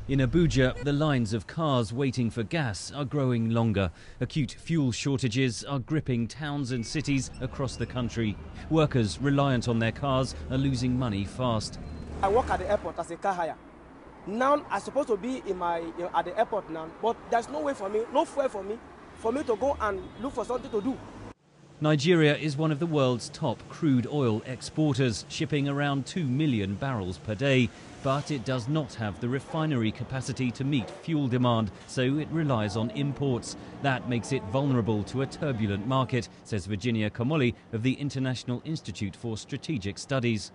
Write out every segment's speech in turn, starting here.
In Abuja, the lines of cars waiting for gas are growing longer. Acute fuel shortages are gripping towns and cities across the country. Workers reliant on their cars are losing money fast. I work at the airport as a car hire. Now I'm supposed to be at the airport now, but there's no way for me, no fuel for me to go and look for something to do. Nigeria is one of the world's top crude oil exporters, shipping around 2 million barrels per day. But it does not have the refinery capacity to meet fuel demand, so it relies on imports. That makes it vulnerable to a turbulent market, says Virginia Kamoli of the International Institute for Strategic Studies.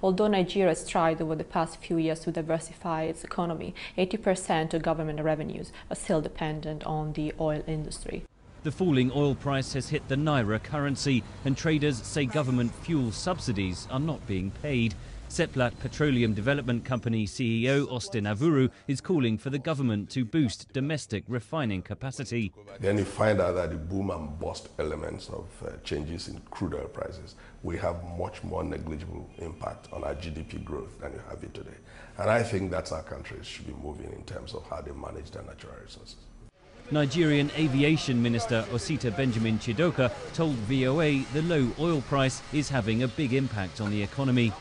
Although Nigeria has tried over the past few years to diversify its economy, 80% of government revenues are still dependent on the oil industry. The falling oil price has hit the naira currency, and traders say government fuel subsidies are not being paid. Seplat Petroleum Development Company CEO Austin Avuru is calling for the government to boost domestic refining capacity. Then you find out that the boom and bust elements of changes in crude oil prices, we have much more negligible impact on our GDP growth than you have it today. And I think that's how countries should be moving in terms of how they manage their natural resources. Nigerian Aviation Minister Osita Benjamin Chidoka told VOA the low oil price is having a big impact on the economy.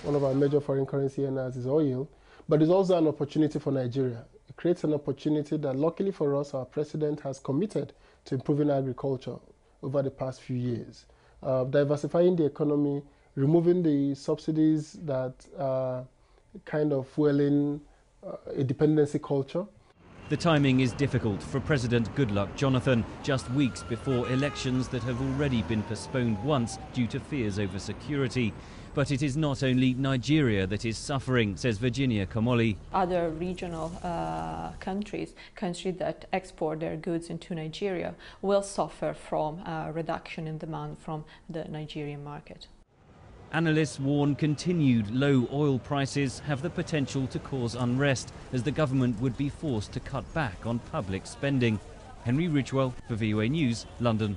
One of our major foreign currency earners is oil, but it's also an opportunity for Nigeria. It creates an opportunity that, luckily for us, our president has committed to improving agriculture over the past few years. Diversifying the economy, removing the subsidies that are kind of fueling a dependency culture. The timing is difficult for President Goodluck Jonathan, just weeks before elections that have already been postponed once due to fears over security. But it is not only Nigeria that is suffering, says Virginia Kamoli. Other regional countries that export their goods into Nigeria will suffer from a reduction in demand from the Nigerian market. Analysts warn continued low oil prices have the potential to cause unrest, as the government would be forced to cut back on public spending. Henry Ridgwell for VOA News, London.